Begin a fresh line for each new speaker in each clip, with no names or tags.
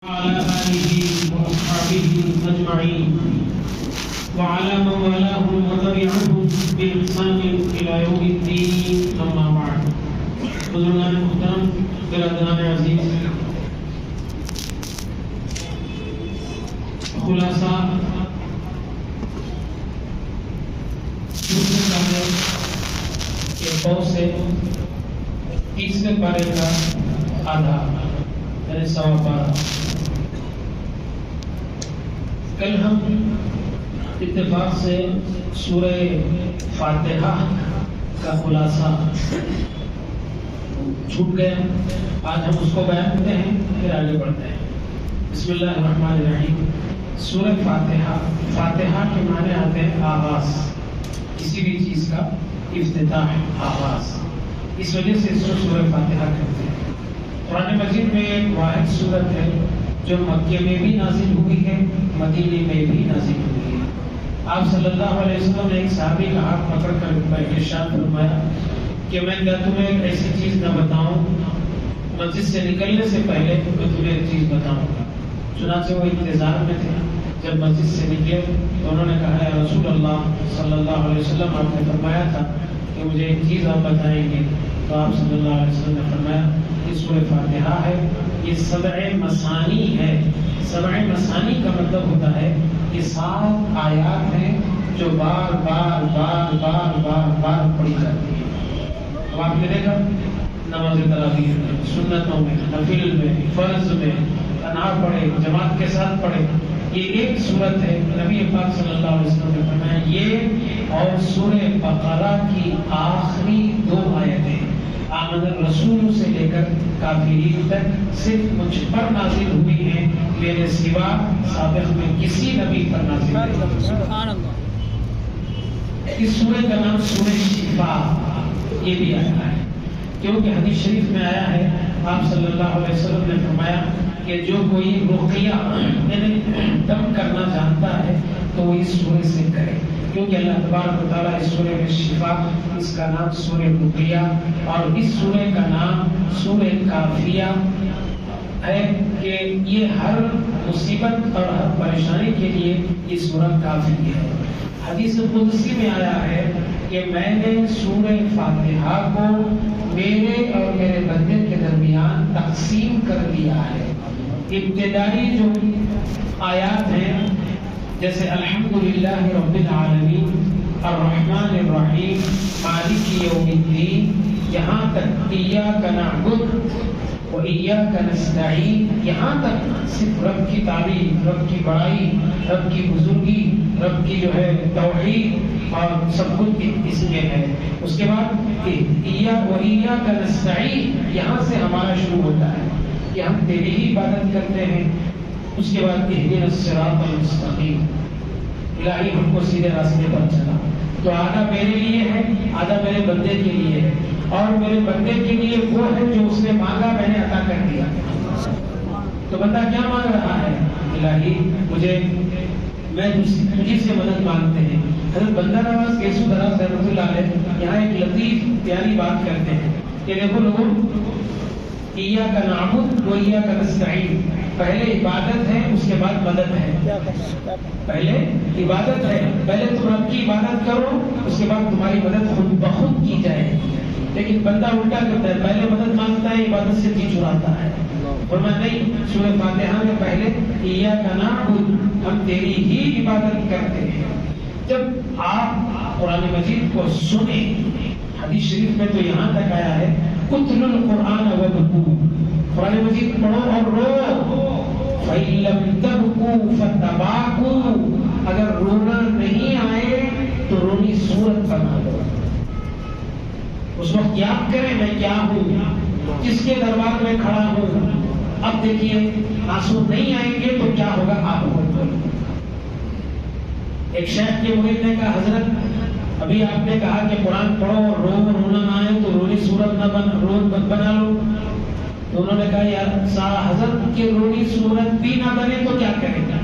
وعلى آله وأصحابه أجمعين وعلى من والاهم وتبعهم بإحسان إلى يوم الدين أما بعد. بزرگان محترم، برادران عزیز، خلاصہ دوسرے پارے کے بہت سے تیسرے پارے کا آدھا یعنی سوا پارہ. کل ہم اتفاق سے سورہ فاتحہ کا خلاصہ چھوٹ گیا. آج ہم اس کو بیان کرتے ہیں، پھر آگے بڑھتے ہیں. بسم اللہ الرحمن الرحیم. سورہ فاتحہ، فاتحہ کے معنی آتے ہیں آغاز، کسی بھی چیز کا افتتاح، آغاز. اس وجہ سے اس کو سورہ فاتحہ کہتے ہیں. قرآن مجید میں ایک واحد سورت ہے جو مکے میں بھی نازل ہوئی ہے، مدینے میں بھی نازل ہوئی ہے. آپ صلی اللہ علیہ وسلم نے ایک صحابی کا ہاتھ پکڑ کر ارشاد فرمایا کہ میں کیا تمہیں ایک ایسی چیز نہ بتاؤں، مسجد سے نکلنے سے پہلے میں تمہیں ایک چیز بتاؤں گا. چنانچہ وہ انتظار میں تھے. جب مسجد سے نکلے تو انہوں نے کہا یا رسول اللہ صلی اللہ علیہ وسلم، آپ نے فرمایا تھا کہ مجھے ایک چیز آپ بتائیں گے. تو آپ صلی اللہ علیہ وسلم نے فرمایا یہ سورہ فاتحہ ہے، یہ سبع مثانی ہے. سبع مثانی کا مطلب ہوتا ہے یہ 7 آیات ہیں جو بار بار بار بار بار بار پڑھی جاتی ہیں. اب آپ نے دیکھا نماز تراویح میں، سنتوں میں، نفل میں، فرض میں، تنہا پڑھے، جماعت کے ساتھ پڑھے. یہ ایک سورت ہے. نبی پاک صلی اللہ علیہ وسلم نے فرمایا یہ اور سورہ بقرہ کی آخری 2 آیتیں آمن الرسول سے لے کر کافرین تک صرف مجھ پر نازل ہوئی ہیں، میرے سوا سابق میں کسی نبی پر نازل نہیں. سبحان اللہ. اس سورہ کا نام سورہ شفا یہ بھی آیا ہے کیونکہ حدیث شریف میں آیا ہے، آپ صلی اللہ علیہ وسلم نے فرمایا کہ جو کوئی رقیہ یعنی دم کرنا جانتا ہے تو وہ اس سورہ سے کرے، کیونکہ اللہ تبارک و تعالیٰ اس سورہ میں شفا، اس کا نام سورہ رقیہ، اور اس سورہ کا نام سورہ کافیہ ہے کہ یہ ہر مصیبت اور ہر پریشانی کے لیے یہ سورہ کافی ہے. حدیث قدسی میں آیا ہے کہ میں نے سورہ فاتحہ کو میرے اور میرے بندے کے درمیان تقسیم کر دیا ہے. ابتدائی جو آیات ہیں جیسے الحمدللہ رب العالمین الرحمن الرحیم مالک یوم الدین، یہاں تک ایاک نعبد و ایاک نستعین، یہاں تک صرف رب کی تعریف، رب کی بڑائی، رب کی بزرگی، رب کی جو ہے توحید اور سب کچھ اس میں ہے. اس کے بعد ایاک و ایاک نستعین، یہاں سے ہمارا شروع ہوتا ہے کہ ہم تیری ہی عبادت کرتے ہیں. اس کے بعد اہدنا الصراط المستقیم، الہی ہم کو سیدھے راستے پر چلا. تو آدھا میرے لیے ہے، آدھا میرے بندے کے لیے ہے، اور میرے بندے کے لیے وہ ہے جو اس نے مانگا میں نے عطا کر دیا. تو بندہ کیا مانگ رہا ہے؟ الہی مجھے، میں تجھ سے مدد مانگتے ہیں. حضرت بندہ نواز کیسو دراز رحمۃ اللہ علیہ یہاں ایک لطیف پیاری بات کرتے ہیں کہ دیکھو لوگوں، ایاک نعبد و ایاک نستعین، پہلے عبادت ہے اس کے بعد مدد ہے. پہلے عبادت ہے، پہلے تم رب کی عبادت کرو اس کے بعد تمہاری مدد خود بخود کی جائے. لیکن بندہ الٹا کرتا ہے، پہلے مدد مانگتا ہے، عبادت سے جی چراتا ہے. فرمایا نہیں، سورہ فاتحہ میں پہلے ایاک نعبد، ہم تیری ہی عبادت کرتے ہیں. جب آپ قرآن مجید کو سنیں، حدیث شریف میں تو یہاں تک آیا ہے اتلوا القرآن وابکوا، قرآن مجید پڑھو اور رو. فَإِن لَّمْ تَبْكُوا فَتَبَاكُوا، اگر رونا نہیں آئے تو رونی صورت بنا دو. اس وقت یاد کریں میں کیا ہوں، کس کے دربار میں کھڑا ہوں. اب دیکھیے آنسو نہیں آئیں گے تو کیا ہوگا آپ کو. ایک شیخ کے مرید نے کہا حضرت ابھی آپ نے کہا کہ قرآن پڑھو اور رونا نہ آئے تو رونی صورت نہ بنا لو. تو انہوں نے کہا یار حضرت کی رونی صورت بھی نہ بنے تو کیا کریں گا.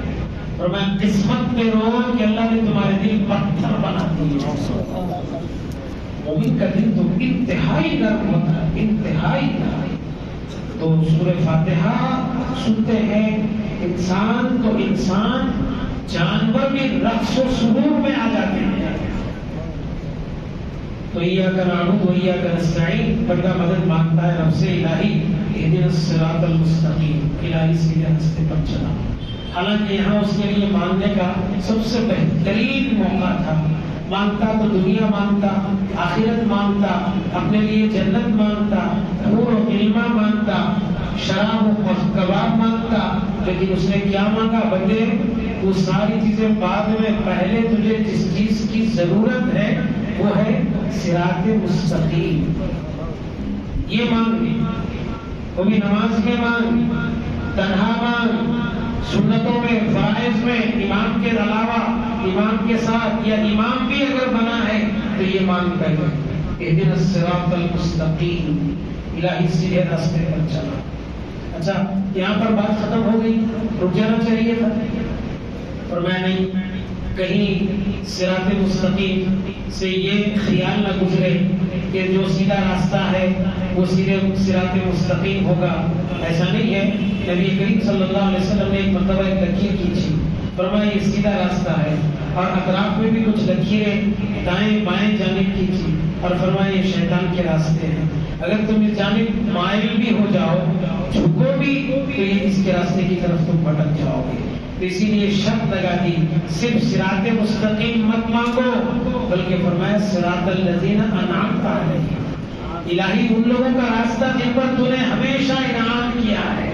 اور میں قسمت پہ رو کہ اللہ نے تمہارے دل پتھر بنا دیے. مومن کا دل تو انتہائی نرم ہوتا ہے، انتہائی نرم. تو سورہ فاتحہ سنتے ہیں انسان تو انسان، جانور بھی رقص و سرور میں آ جاتے ہیں. تو ایاک نعبد و ایاک نستعین، بندہ مدد مانگتا ہے رب سے، الہی اہدنا الصراط المستقیم، الہی سیدھے راستے پر چلا. حالانکہ یہاں اس کے لیے مانگنے کا سب سے بہترین موقع تھا. مانگتا تو دنیا مانگتا، آخرت مانگتا، اپنے لیے جنت مانگتا، حور و غلمہ مانگتا، شراب و کباب مانگتا، لیکن اس نے کیا مانگا؟ بندے وہ ساری چیزیں بعد میں، پہلے تجھے جس چیز کی ضرورت ہے وہ ہے صراط مستقیم. یہ مانگ، وہ بھی نماز میں مانگ، تنہا مانگ، سنتوں میں، فرائض میں، امام کے علاوہ، امام کے ساتھ، یا امام بھی اگر بنا ہے تو یہ مانگ کر اہدنا الصراط المستقیم، الہی سیدھے راستے پر چلا. اچھا یہاں پر بات ختم ہو گئی، رک جانا چاہیے تھا، اور میں نہیں کہیں صراط مستقیم سے یہ خیال نہ گزرے کہ جو سیدھا راستہ ہے وہ سیدھے صراط مستقیم ہوگا. ایسا نہیں ہے. نبی کریم صلی اللہ علیہ وسلم نے ایک مرتبہ ایک لکیر کھینچی، فرمایا یہ سیدھا راستہ ہے، اور اطراف میں بھی کچھ لکیریں دائیں بائیں جانب کھینچی اور فرمایا یہ شیطان کے راستے ہیں، اگر تم اس جانب مائل بھی ہو جاؤ، جھکو بھی، تو یہ اس کے راستے کی طرف تم بھٹک جاؤ گے. تو اسی لیے شرط لگا دی، صرف صراط مستقیم مت مانگو، بلکہ فرمایا صراط الذین انعمت علیہم، الہی ان لوگوں کا راستہ جن پر تو نے ہمیشہ انعام کیا ہے.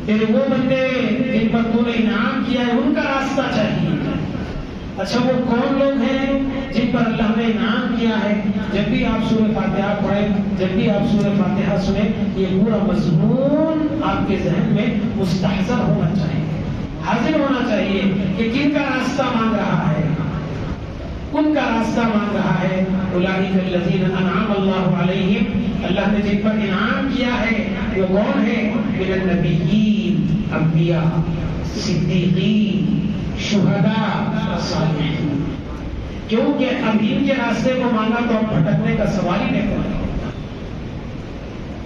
تیرے وہ بندے جن پر تو نے انعام کیا ہے ان کا راستہ چاہیے. اچھا وہ کون لوگ ہیں جن پر اللہ نے انعام کیا ہے؟ جب بھی آپ سورہ فاتحہ پڑھیں، جب بھی آپ سورہ فاتحہ سنیں، یہ پورا مضمون آپ کے ذہن میں مستحضر ہونا چاہیے، حاضر ہونا چاہیے کہ کن کا راستہ مانگ رہا ہے. ان کا راستہ مانگ رہا ہے اولئک الذین انعم اللہ علیہم، اللہ نے جن پر انعام کیا ہے وہ کون ہے؟ من النبیین، انبیاء، صدیقین، شہداء، صالحین. کیونکہ اب ان کے راستے کو مانگا تو اب بھٹکنے کا سوال ہی نہیں کرنا.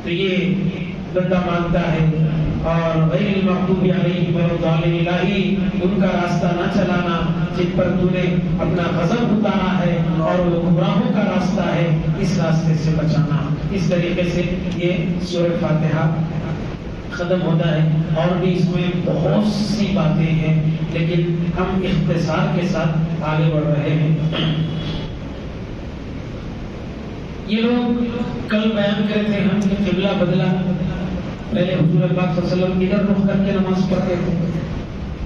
تو یہ بندہ مانگتا ہے، اور غیر المغضوب علیہم ولا الضالین، الہی ان کا راستہ نہ چلانا جن پر تو نے اپنا غضب اتارا ہے اور وہ گمراہوں کا راستہ ہے، اس راستے سے بچانا. اس طریقے سے یہ سورہ فاتحہ ختم ہوتا ہے. اور بھی اس میں بہت سی باتیں ہیں، لیکن ہم اختصار کے ساتھ آگے بڑھ رہے ہیں. یہ لوگ کل بیان کرے تھے ہم کہ قبلہ بدلا. پہلے حضور پاک صلی اللہ علیہ وسلم ادھر رخ کر کے نماز پڑھتے تھے،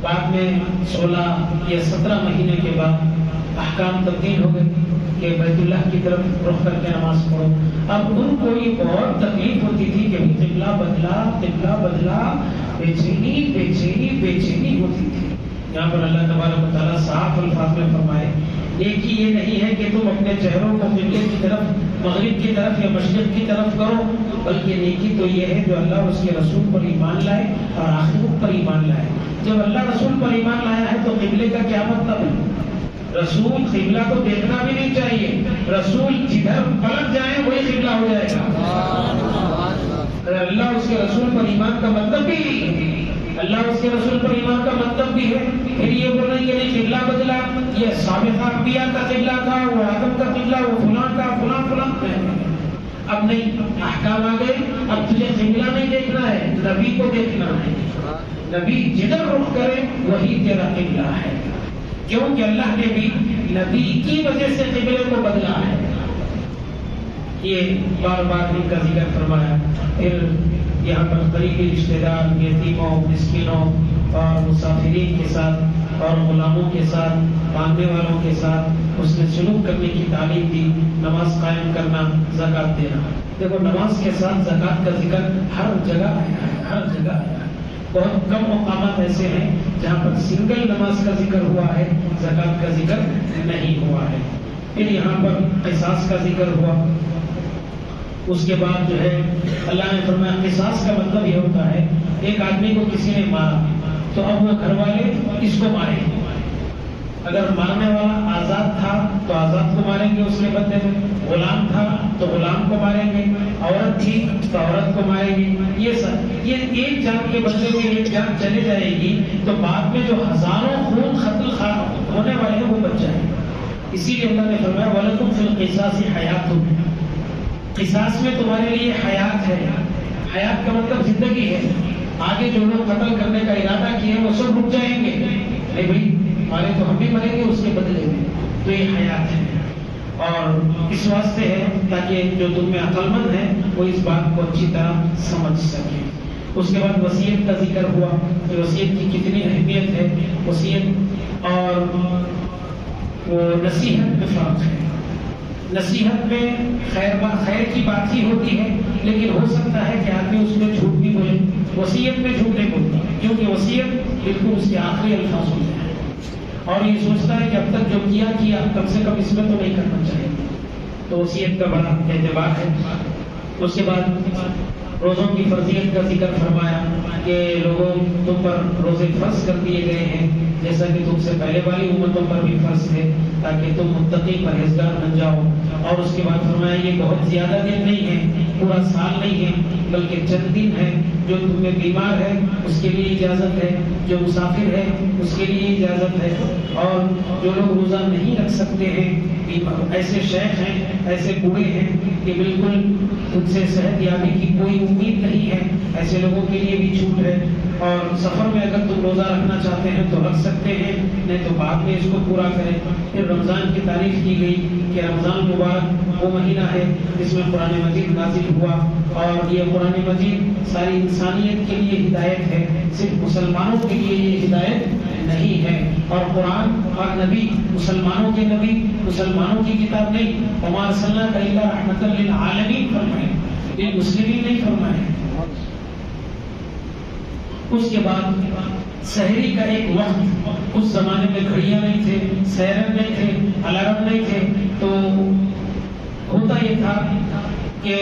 بعد میں 16 یا 17 مہینے کے بعد احکام تبدیل ہو گئے کہ بیت اللہ کی طرف رخ کر کے نماز پڑھو. اب ان کو یہ بہت تکلیف ہوتی تھی کہ قبلہ بدلا، قبلہ بدلا، بے چینی بے چینی بے چینی ہوتی تھی. یہاں پر اللہ تبارک و تعالیٰ صاف الفاظ میں فرمائے، ایک ہی یہ نہیں ہے کہ تم اپنے چہروں کو قبلے کی طرف، مغرب کی طرف یا مشرق کی طرف کرو، بلکہ نیکی تو یہ ہے جو اللہ اور اس کے رسول پر ایمان لائے اور آخرت پر ایمان لائے. جب اللہ رسول پر ایمان لایا ہے تو قبلے کا کیا مطلب ہے؟ رسول قبلہ کو دیکھنا بھی نہیں چاہیے، رسول جدھر پلٹ جائیں وہی قبلہ ہو جائے گا. اللہ اس کے رسول پر ایمان کا مطلب بھی، اللہ اس کے رسول پر ایمان کا مطلب بھی ہے. پھر یہ بول رہے کہ نہیں قبلہ بدلا، یہ سابقہ انبیاء کا قبلہ تھا، وہ آدم کا قبلہ، وہ فلاں کا فلاں فلاں. اب نہیں، احکام آ گئے، اب تجھے قبلہ نہیں دیکھنا ہے، نبی کو دیکھنا ہے. نبی جدھر رخ کرے وہی تیرا قبلہ ہے، کیونکہ اللہ نے بھی نبی کی وجہ سے قبلے کو بدلا ہے. یہ بار بار ان کا ذکر فرمایا. پھر یہاں پر قریبی رشتہ دار، یتیموں، مسکینوں اور مسافرین کے ساتھ اور غلاموں کے ساتھ، مانگنے والوں کے ساتھ اس نے سلوک کرنے کی تعلیم دی. نماز قائم کرنا، زکوٰۃ دینا. دیکھو نماز کے ساتھ زکوٰۃ کا ذکر ہر جگہ آیا ہے، ہر جگہ آیا ہے. بہت کم مقامات ایسے ہیں جہاں پر سنگل نماز کا ذکر ہوا ہے، زکوٰۃ کا ذکر نہیں ہوا ہے. پھر یہاں پر قصاص کا ذکر ہوا. اس کے بعد جو ہے اللہ نے فرمایا قصاص کا مطلب یہ ہوتا ہے ایک آدمی کو کسی نے مارا تو اب وہ گھر والے اس کو مارے. اگر مارنے والا آزاد تھا تو آزاد کو ماریں گے اس کے بدلے میں، غلام تھا تو غلام کو ماریں گے، عورت تھی تو عورت کو ماریں گے. یہ ایک جان کے بدلے میں ایک جان چلی جائے گی تو بعد میں جو ہزاروں خون قتل ہونے والے ہیں وہ بچ جائیں گے. اسی لیے اللہ نے فرمایا وَلَكُمْ فِي الْقِصَاصِ حَيَاتٌ، قصاص میں تمہارے لیے حیات ہے. حیات کا مطلب زندگی ہے. آگے جو لوگ قتل کرنے کا ارادہ کیے وہ سب رک جائیں گے، نہیں بھائی ہمارے تو ہم بھی مریں گے اس کے بدلے میں. تو یہ حیات ہے اور اس واسطے ہے تاکہ جو تم میں عقل مند ہے وہ اس بات کو اچھی طرح سمجھ سکے. اس کے بعد وصیت کا ذکر ہوا کہ وصیت کی کتنی اہمیت ہے. وصیت اور وہ نصیحت میں فرق ہے. نصیحت میں خیر کی بات ہی ہوتی ہے، لیکن ہو سکتا ہے کہ آدمی اس میں جھوٹ بھی بولے. وصیت میں جھوٹ نہیں بولتا کیونکہ وصیت بالکل اس کے آخری الفاظ ہوتے ہیں اور یہ سوچتا ہے کہ اب تک جو کیا کم سے کم اس میں تو نہیں کرنا چاہیے. تو وصیت کا بڑا اعتبار ہے. اس کے بعد روزوں کی فرضیت کا ذکر فرمایا کہ لوگوں تم پر روزے فرض کر دیے گئے ہیں جیسا کہ تم سے پہلے والی امتوں پر بھی فرض تھے تاکہ تم متقی پرہیزگار بن جاؤ. اور اس کے بعد فرمایا یہ بہت زیادہ دن نہیں ہے، پورا سال نہیں ہے، بلکہ چند دن ہے. جو تم میں بیمار ہے اس کے لیے اجازت ہے، جو مسافر ہے اس کے لیے اجازت ہے، اور جو لوگ روزہ نہیں رکھ سکتے ہیں، ایسے شیخ ہیں، ایسے بوڑھے ہیں کہ بالکل ان سے صحت یابی کی کوئی امید نہیں ہے، ایسے لوگوں کے لیے بھی چھوٹ ہے. اور سفر میں اگر تم روزہ رکھنا چاہتے ہیں تو رکھ سکتے ہیں، نہیں تو بعد میں اس کو پورا کریں. پھر رمضان کی تعریف کی گئی کہ رمضان مبارک وہ مہینہ ہے جس میں قرآن مجید نازل ہوا، اور یہ قرآن مجید ساری انسانیت کے لیے ہدایت ہے، صرف مسلمانوں کے لیے یہ ہدایت نہیں ہے. اور قرآن اور نبی مسلمانوں کے نبی، مسلمانوں کی کتاب نہیں. وما ارسلناک الا رحمۃ للعالمین فرمائے، للمسلمین نہیں فرمائے. اس کے بعد سحری کا ایک وقت، اس زمانے میں گھڑیاں نہیں تھے، سیرن نہیں تھے، الارم نہیں تھے، تو ہوتا یہ تھا کہ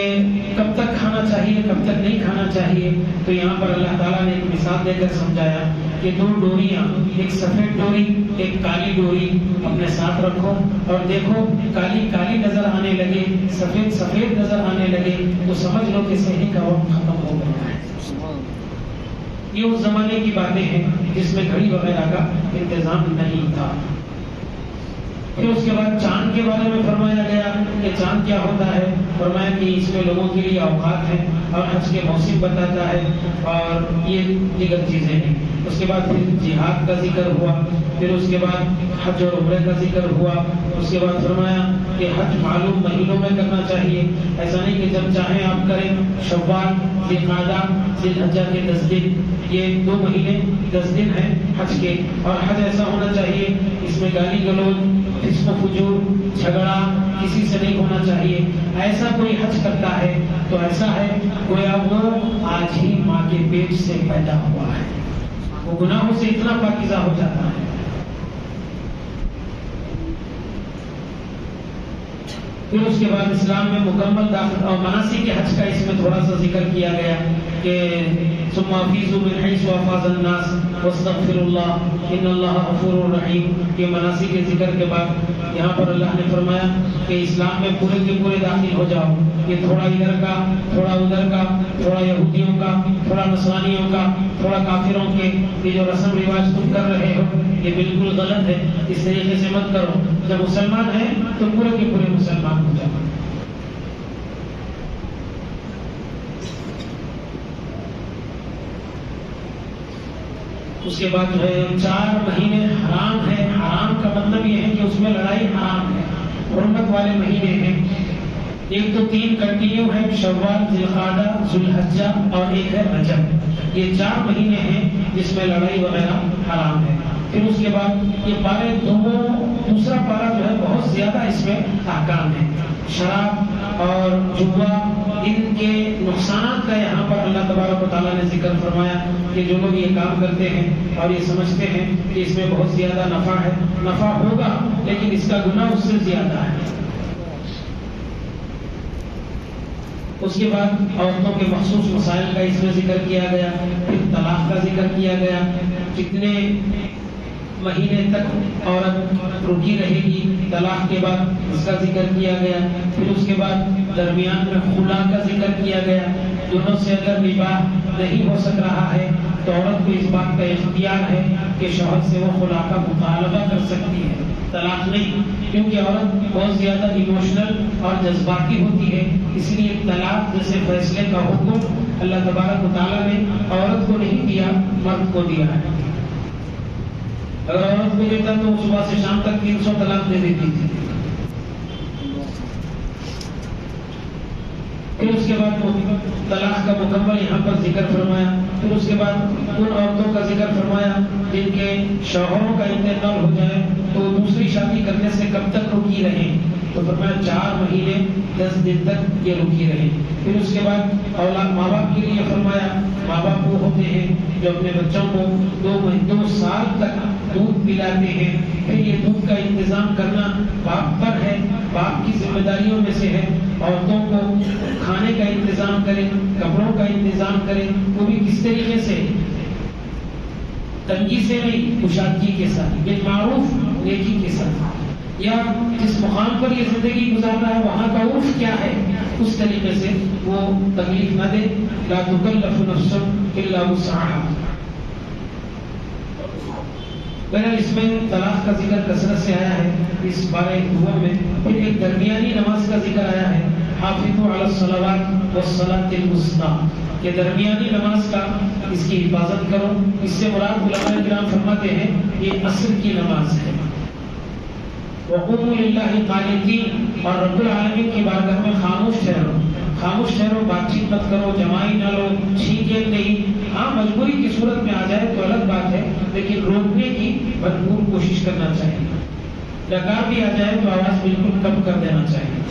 کب تک کھانا چاہیے کب تک نہیں کھانا چاہیے. تو یہاں پر اللہ تعالیٰ نے ایک مثال دے کر سمجھایا کہ دو ڈوریاں، ایک سفید ڈوری ایک کالی ڈوری اپنے ساتھ رکھو اور دیکھو کالی کالی نظر آنے لگے، سفید سفید نظر آنے لگے تو سمجھ لو کہ سحری کا وقت ختم ہو گیا ہے. یہ اس زمانے کی باتیں ہیں جس میں گھڑی وغیرہ کا انتظام نہیں تھا. پھر اس کے بعد چاند کے بارے میں فرمایا گیا کہ چاند کیا ہوتا ہے. فرمایا کہ اس میں لوگوں کے لیے اوقات ہیں اور حج کے موسم بتاتا ہے اور یہ دیگر چیزیں ہیں. اس کے بعد پھر جہاد کا ذکر ہوا، پھر اس کے بعد حج اور عمرے کا ذکر ہوا. اس کے بعد فرمایا کہ حج معلوم مہینوں میں کرنا چاہیے، ایسا نہیں کہ جب چاہیں آپ کریں. شوال، ذوالقعدہ، ذی الحجہ کے 10 دن، یہ 2 مہینے 10 دن ہیں حج کے. اور حج ایسا ہونا چاہیے اس میں گالی گلوچ، فسق و فجور، جھگڑا کسی سے نہیں ہونا چاہیے. ایسا کوئی حج کرتا ہے تو ایسا ہے گویا وہ آج ہی ماں کے پیٹ سے پیدا ہوا ہے، وہ گناہوں سے اتنا پاکیزہ ہو جاتا ہے. پھر اس کے بعد اسلام میں مکمل داخل اور مناسک کے حج کا اس میں تھوڑا سا ذکر کیا گیا کہ ثم افیضوا من حیث افاض الناس واستغفروا اللہ ان اللہ غفور رحیم. یہ مناسک کے ذکر کے بعد یہاں پر اللہ نے فرمایا کہ اسلام میں پورے کے پورے داخل ہو جاؤ. یہ تھوڑا ادھر کا، تھوڑا ادھر کا، تھوڑا یہودیوں کا، تھوڑا نصرانیوں کا، تھوڑا کافروں کے، یہ جو رسم رواج تم کر رہے ہو یہ بالکل غلط ہے، اس طریقے سے مت کرو. جب مسلمان ہیں تو پورے کے پورے مسلمان ہو جاؤ. اس کے بعد جو ہے 4 مہینے حرام ہے. حرام کا مطلب یہ ہے کہ اس میں لڑائی حرام ہے، حرمت والے مہینے ہیں. ایک تو 3 کنٹینیو ہیں، شوال، ذوالقعدہ، ذوالحجہ اور ایک ہے رجب. یہ 4 مہینے ہیں جس میں لڑائی وغیرہ حرام ہے. پھر اس کے بعد یہ پارے دوسرا پارا جو ہے بہت زیادہ اس میں احکام ہے. شراب اور جوا ان کے نقصانات کا یہاں پر اللہ تبارک و تعالیٰ نے ذکر فرمایا کہ جو لوگ یہ کام کرتے ہیں اور یہ سمجھتے ہیں کہ اس میں بہت زیادہ نفع ہے، نفع ہوگا لیکن اس کا گناہ اس سے زیادہ ہے. اس کے بعد عورتوں کے مخصوص مسائل کا اس میں ذکر کیا گیا. پھر طلاق کا ذکر کیا گیا. جتنے مہینے تک عورت رکی رہے گی، طلاق کے بعد اس کا ذکر کیا گیا. پھر اس کے بعد درمیان میں خلا کا ذکر کیا گیا. دونوں سے اگر نباہ نہیں ہو سک رہا ہے تو عورت کو اس بات کا اختیار ہے کہ شوہر سے وہ خلا کا مطالبہ کر سکتی ہے، طلاق نہیں. کیونکہ عورت بہت زیادہ ایموشنل اور جذباتی ہوتی ہے، اس لیے طلاق جیسے فیصلے کا حکم اللہ تبارک و تعالیٰ نے عورت کو نہیں دیا، مرد کو دیا ہے. اگر عورت کو دیتا تو صبح سے شام تک 300 طلاق دے دیتی تھی. پھر اس کے بعد طلاق کا مکمل یہاں پر ذکر فرمایا. پھر اس کے بعد ان عورتوں کا ذکر فرمایا جن کے شوہروں کا انتقال ہو جائے تو دوسری شادی کرنے سے کب تک رکی رہیں، تو فرمایا 4 مہینے 10 دن تک یہ رکی رہیں. پھر اس کے بعد اولاد ماں باپ کے لیے فرمایا، ماں باپ وہ ہوتے ہیں جو اپنے بچوں کو 2 سال تک دودھ پلاتے ہیں. پھر یہ دودھ کا انتظام کرنا باپ پر ہے، باپ کی ذمہ داریوں میں سے ہے. عورتوں کو کھانے کا انتظام کریں، کپڑوں کا انتظام کریں، وہ بھی کس طریقے سے، تنگی سے نہیں، کشادگی کے ساتھ، بالمعروف نیکی کے ساتھ. یا جس مقام پر یہ زندگی گزارنا ہے وہاں کا عرف کیا ہے، اس طریقے سے وہ تکلیف نہ دے. لا تکلف نفس الا وسعها. بہرحال اس میں طلاق کا ذکر کثرت سے آیا ہے اس بارہ دعا میں. پھر ایک درمیانی نماز کا ذکر آیا ہے، حافظوا علی الصلوات والصلاۃ الوسطی، کہ درمیانی نماز کا اس کی حفاظت کرو. اس سے مراد علماء کرام فرماتے ہیں یہ عصر کی نماز ہے. وقوموا للہ قانتین، اور رب العالمین کی بارگاہ میں خاموش ٹھہرو. خاموش ٹھہرو، بات چیت مت کرو، جمائی نہ لو، چھینکیں نہیں. ہاں مجبوری کی صورت میں آ جائے تو الگ بات ہے، لیکن روکنے کی بھرپور کوشش کرنا چاہیے. ڈکار بھی آ جائے تو آواز بالکل کم کر دینا چاہیے،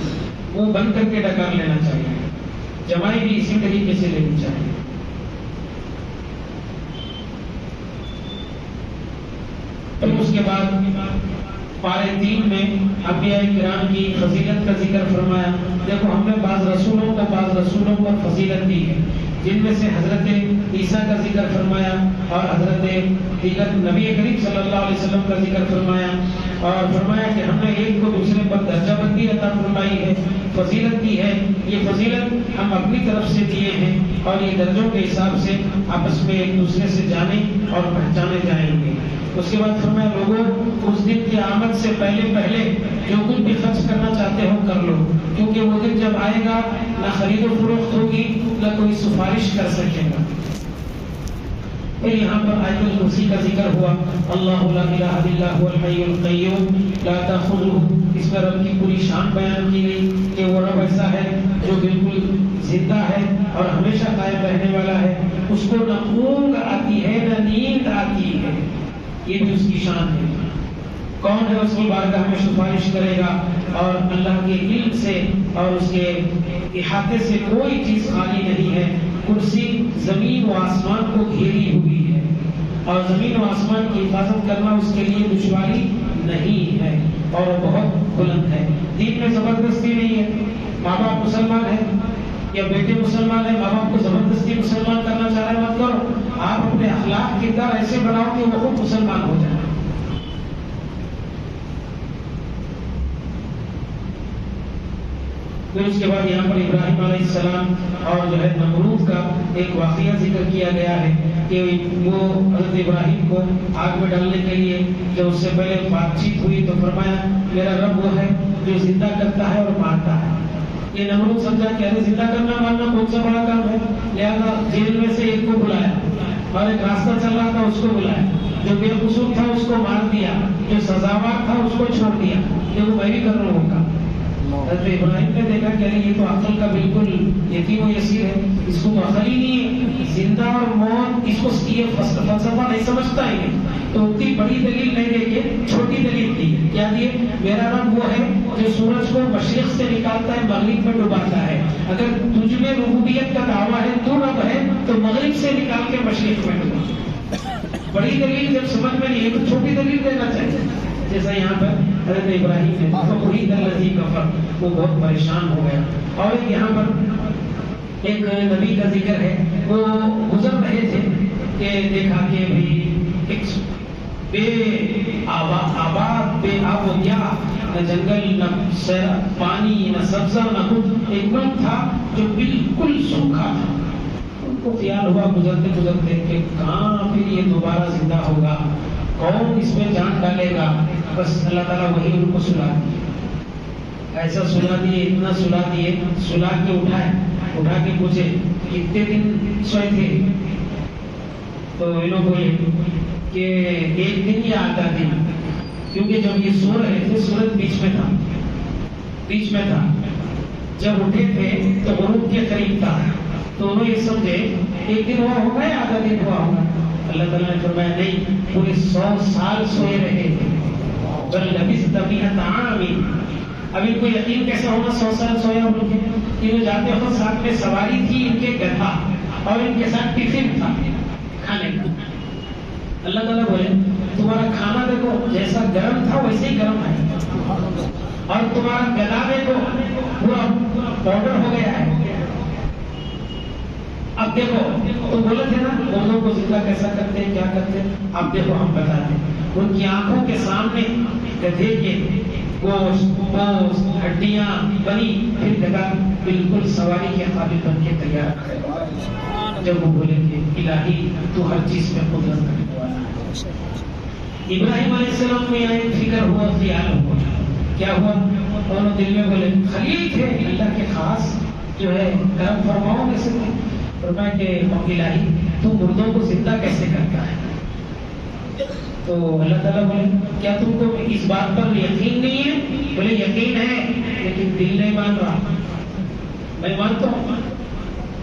منہ بند کر کے ڈکار لینا چاہیے. جمائی بھی اسی طریقے سے لینی چاہیے. پھر اس کے بعد پارے 3 میں انبیاء کرام کی فضیلت کا ذکر فرمایا. دیکھو ہم نے بعض رسولوں پر فضیلت دی ہے، جن میں سے حضرت عیسیٰ کا ذکر فرمایا اور حضرت دیگر نبی کریم صلی اللہ علیہ وسلم کا ذکر فرمایا، اور فرمایا کہ ہم نے ایک کو دوسرے پر درجہ بندی عطا فرمائی ہے، فضیلت دی ہے. یہ فضیلت ہم اپنی طرف سے دیے ہیں اور یہ درجوں کے حساب سے آپس میں ایک دوسرے سے جانے اور پہچانے جائیں گے. اس کے بعد فرمایا لوگوں اس دن کی آمد سے پہلے جو کچھ بھی خرچ کرنا چاہتے ہو کر لو، کیونکہ وہ دن جب آئے گا نہ خرید و فروخت ہوگی نہ کوئی سفارش کر سکے گا. پھر یہاں پر آیت الکرسی کا ذکر ہوا، اللہ لا الہ الا هو الحی القیوم لا تأخذہ. اس میں رب کی پوری شان بیان کی گئی کہ وہ رب ایسا ہے جو بالکل زندہ ہے اور ہمیشہ قائم رہنے والا ہے. اس کو نہ اونگ آتی ہے نہ نیند آتی ہے، یہ بھی اس کی شان ہے. کون ہے اس کی بارگاہ میں سفارش کرے گا؟ اور اللہ کے علم سے اور اس کے احاطے سے کوئی چیز خالی نہیں ہے. کرسی زمین و آسمان کو گھیری ہوئی ہے اور زمین و آسمان کی حفاظت کرنا اس کے لیے دشواری نہیں ہے اور بہت بلند ہے. دین میں زبردستی نہیں ہے. ماں باپ مسلمان ہیں یا بیٹے مسلمان ہیں، ماں باپ کو زبردستی مسلمان کرنا چاہ رہے مت کرو. آپ اپنے اخلاق کردار ایسے بناؤ کہ وہ خود مسلمان ہو جائے. پھر اس کے بعد یہاں پر ابراہیم علیہ السلام اور جو ہے نمرود کا ایک واقعہ ذکر کیا گیا ہے کہ وہ حضرت ابراہیم کو آگ میں ڈالنے کے لیے جب اس سے پہلے بات چیت ہوئی تو فرمایا میرا رب وہ ہے جو زندہ کرتا ہے اور مارتا ہے. یہ نمرود سمجھا کہ ارے زندہ کرنا مارنا کون سا بڑا کام ہے، لہذا جیل میں سے ایک کو بلایا اور ایک راستہ چل رہا تھا اس کو بلایا، جو بے قصور تھا اس کو مار دیا، جو سزاوار تھا اس کو چھوڑ دیا کہ وہ میں بھی کر رہا ہوں. حضرت ابراہیم نے دیکھا کہ یہ تو عقل کا بالکل یقین و یسیر ہے، اس کو تو عقل ہی نہیں ہے، زندہ اور موت اس کو یہ فلسفہ نہیں سمجھتا ہی نہیں. تو اتنی بڑی دلیل نہیں دے کے چھوٹی دلیل دی. کیا دیے؟ میرا رب وہ ہے جو سورج کو مشرق سے نکالتا ہے مغرب میں ڈباتا ہے. اگر تجھ میں ربوبیت کا دعویٰ ہے تو رب ہے تو مغرب سے نکال کے مشرق میں ڈبا. بڑی دلیل جب سمجھ میں نہیں ہے تو چھوٹی دلیل دینا چاہیے. جیسا یہاں پر حضرت ابراہیم نے کفر، وہ بہت پریشان ہو گیا. اور یہاں پر ایک نبی کا ذکر ہے، وہ گزر رہے تھے کہ دیکھا کہ بے آباد، بے آب و گیا، نہ جنگل، نہ پانی، نہ سبزہ، نہ کچھ، ایک ملک تھا جو بالکل سوکھا تھا۔ ان کو خیال ہوا گزرتے گزرتے کہ کہاں پھر یہ دوبارہ زندہ ہوگا، کون اس میں جان ڈالے گا؟ بس اللہ تعالیٰ وہی ان کو سلا دیے، ایسا سلا دیے، اتنا سلا دیے، سلا کے اٹھا کے پوچھے کتنے دن سوئے تھے؟ تو انہوں بولے کہ ایک دن یا آدھا دن، کیونکہ جب یہ سو رہے تھے سورج بیچ میں تھا، جب اٹھے تھے تو غروب کے قریب تھا، تو انہوں یہ سمجھے ایک دن ہوا ہوگا یا آدھا دن ہوا ہوگا۔ اللہ تعالیٰ نے فرمایا نہیں، پورے 100 سال سوئے رہے تھے، بل لبثت مئۃ عام۔ اب ان کو یقین کیسے ہوگا 100 سال سویا ہوں گے؟ انہوں جاتے وقت ساتھ میں سواری تھی ان کے گدھا، اور ان کے ساتھ ٹفن تھا کھانے کا۔ اللہ تعالیٰ بولے تمہارا کھانا دیکھو جیسا گرم تھا ویسے ہی گرم ہے، اور تمہارا گدھا دیکھو پورا پاؤڈر ہو گیا ہے۔ اب دیکھو تم بولے تھے نا مردوں کو زندہ کیسا کرتے ہیں، کیا کرتے ہیں، اب دیکھو ہم بتاتے ہیں۔ ان کی آنکھوں کے سامنے گدھے کے گوشت ہڈیاں بنی، پھر گدھا بالکل سواری کے قابل بن کے تیار ہے۔ جب وہ بولے کہ الہی تو ہر چیز میں قدرت کرنے والا ہے۔ ابراہیم علیہ السلام کو یہاں ایک فکر ہوا، خیال ہوا، کیا ہوا؟ انہوں دل میں بولے خلیل تھے اللہ کے خاص جو ہے کرم فرماؤ میں سے تھے، فرمایا کہ الہی تو مردوں کو زندہ کیسے کرتا ہے؟ تو اللہ تعالیٰ بولے کیا تم کو اس بات پر یقین نہیں ہے؟ بولے یقین ہے لیکن دل نہیں مان رہا۔ میں مانتا ہوں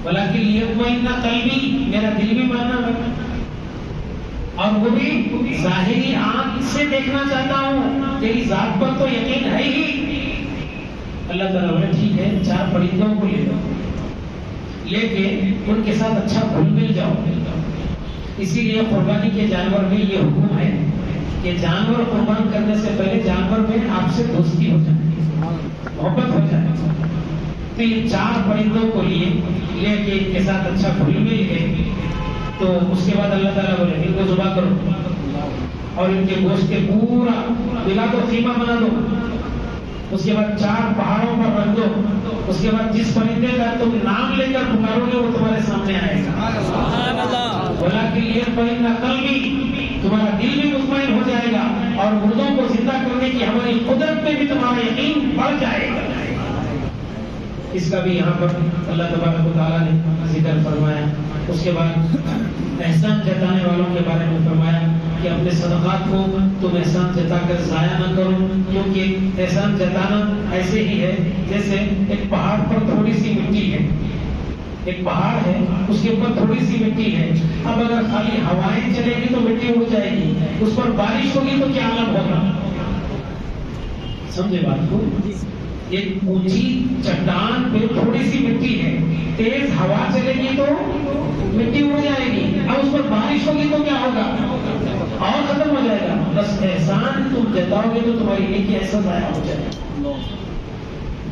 ولیکن لیطمئن قلبی، میرا دل بھی ماننا ہے، اور وہ بھی ظاہری آنکھ سے دیکھنا چاہتا ہوں، تیری ذات پر تو یقین ہے ہی۔ اللہ تعالیٰ بولے ٹھیک ہے 4 پرندوں کو لے لو، لے کے ان کے ساتھ اچھا گھل مل جاؤ۔ اسی لیے قربانی کے جانور میں یہ حکم ہے کہ جانور قربان کرنے سے پہلے جانور میں آپ سے دوستی ہو جائے، محبت ہو جائے۔ تو یہ 4 پرندوں کو لے کے ان کے ساتھ اچھا گھل مل گئے، تو اس کے بعد اللہ تعالیٰ بولے ان کو ذبح کرو اور ان کے گوشت کے پورا ملا دو، قیمہ بنا دو، اس کے بعد 4 پہاڑوں پر رکھ دو، اس کے بعد جس پرندے کا تم نام لے کر پکارو گے وہ تمہارے سامنے آئے گا۔ ولیکن لیطمئن قلبی، تمہارا دل بھی مطمئن ہو جائے گا، اور مردوں کو زندہ کرنے کی ہماری قدرت میں بھی تمہارا یقین بڑھ جائے گا۔ اس کا بھی یہاں پر اللہ تبارک و تعالیٰ نے ذکر فرمایا۔ اس کے بعد احسان جتانے والوں کے بارے میں فرمایا کہ اپنے صدقات کو تم احسان جتا کر ضائع نہ کرو، کیونکہ احسان جتانا ایسے ہی ہے جیسے ایک پہاڑ پر تھوڑی سی مٹی ہے، ایک پہاڑ ہے اس کے اوپر تھوڑی سی مٹی ہے، اب اگر خالی ہوائیں چلے گی تو مٹی اڑ جائے گی، اس پر بارش ہوگی تو کیا عالم ہوگا؟ سمجھے بات کو؟ ایک اونچی چٹان پہ تھوڑی سی مٹی ہے، تیز ہوا چلے گی تو مٹی اڑ جائے گی، اب اس پر بارش ہوگی تو کیا ہوگا؟ اور ختم ہو جائے گا۔ بس احسان تم جتاؤ گے تو تمہاری نیکی ایسا ضائع ہو جائے گا،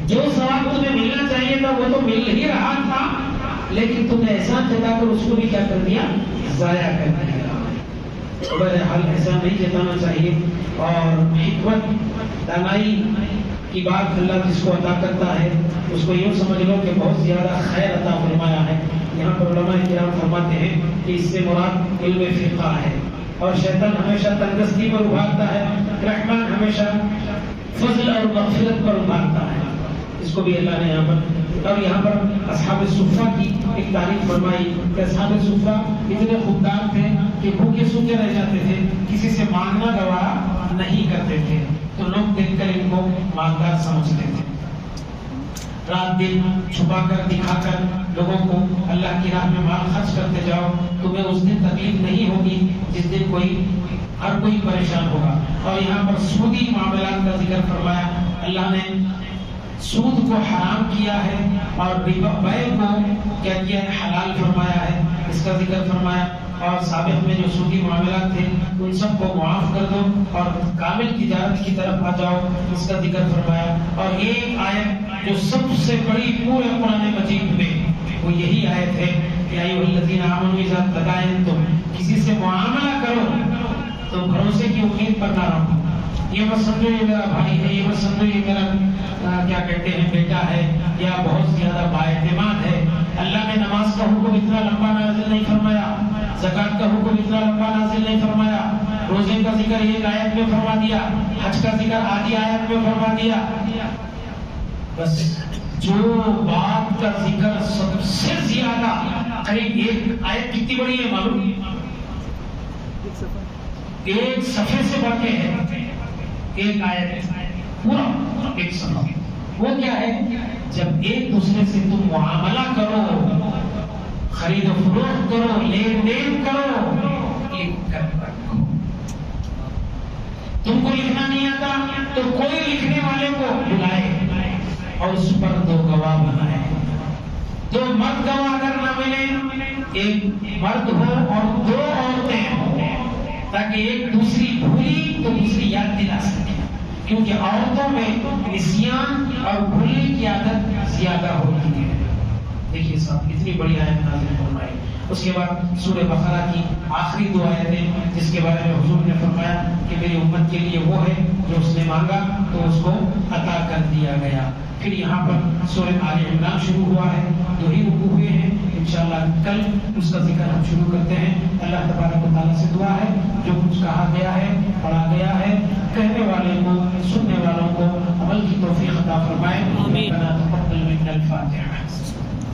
جو ثواب تمہیں ملنا چاہیے تھا وہ تو مل ہی رہا تھا، لیکن تم نے احسان جتا کر اس کو بھی کیا کر دیا؟ ضائع کر دیا۔ بہرحال احسان نہیں جتانا چاہیے، اور حکمت دانائی کی بات اللہ جس کو عطا کرتا ہے اس کو یوں سمجھ لو کہ بہت زیادہ خیر عطا فرمایا ہے۔ یہاں پر علماء کرام فرماتے ہیں کہ اس سے مراد علم فقہ ہے، اور شیطان ہمیشہ تنگستی پر ابھارتا ہے، رحمان ہمیشہ فضل اور مغفرت پر ابھارتا ہے۔ اس کو بھی اللہ نے یہاں پر، اور یہاں پر اصحاب صفہ کی ایک تعریف فرمائی کہ اصحاب صفہ اتنے خوددار تھے کہ بھوکے سوکھے رہ جاتے تھے، کسی سے مانگنا گوارا نہیں کرتے تھے، تو لوگ دیکھ کر ان کو مالدار سمجھتے تھے۔ رات دن چھپا کر دکھا کر لوگوں کو اللہ کی راہ میں مال خرچ کرتے جاؤ، تمہیں اس دن تکلیف نہیں ہوگی جس دن ہر کوئی پریشان ہوگا۔ اور یہاں پر سودی معاملات کا ذکر فرمایا، اللہ نے سود کو حرام کیا ہے اور بے کو کیا کیا ہے؟ حلال فرمایا ہے، اس کا ذکر فرمایا۔ اور سابق میں جو سودی معاملات تھے ان سب کو معاف کر دو اور کامل تجارت کی طرف آ جاؤ، اس کا ذکر فرمایا۔ اور ایک آیت جو سب سے بڑی پورے قرآن مجید میں وہ یہی آیت ہے کہ ایھا الذین آمنوا اذا تداینتم، کسی سے معاملہ کرو تو بھروسے کی امید پر نہ رہو. یہ مت سمجھو یہ میرا بھائی ہے، یہ مت سمجھو یہ میرا کیا کہتے ہیں بیٹا ہے یا بہت زیادہ بااعتماد ہے. اللہ نے نماز کا حکم اتنا لمبا نازل نہیں فرمایا، زکات کا حکم اتنا لمبا نازل نہیں فرمایا، روزے کا ذکر ایک آیت میں فرما دیا، حج کا ذکر آدھی آیت میں فرما دیا. بس جو بات کا ذکر سب سے زیادہ قریب ایک آیت کتنی بڑی ہے معلوم؟ ایک صفحے سے بڑھ کے ہے ایک آیت، پورا ایک صفحہ. وہ کیا ہے؟ جب ایک دوسرے سے تم معاملہ کرو، خرید و فروخت کرو، لین دین کرو، لکھ کر رکھو. تم کو لکھنا نہیں آتا تو کوئی لکھنے والے کو بلائے اور اس پر 2 گواہ بنائے. 2 مرد گواہ اگر نہ ملے، ایک مرد ہو اور 2 عورتیں ہوں، تاکہ ایک دوسری بھولی تو دوسری یاد دلا سکے. کیونکہ عورتوں میں نسیان اور بھولنے کی عادت زیادہ ہوتی ہے. دیکھیے صاحب اتنی بڑی آیت نازل فرمائی. اس کے بعد سورہ بقرہ کی آخری 2 آیتیں جس کے بارے میں حضور نے فرمایا کہ میری امت کے لیے وہ ہے جو اس نے مانگا تو اس کو عطا کر دیا گیا. پھر یہاں پر سورہ آل عمران شروع ہوا ہے، 2 ہی رکوع ہوئے ہیں. انشاءاللہ کل اس کا ذکر ہم شروع کرتے ہیں. اللہ تبارک و تعالیٰ سے دعا ہے جو کچھ کہا گیا ہے، پڑھا گیا ہے، کہنے والے کو، سننے والوں کو عمل کی توفیق عطا فرمائے. ربنا تقبل منا الفاتحہ.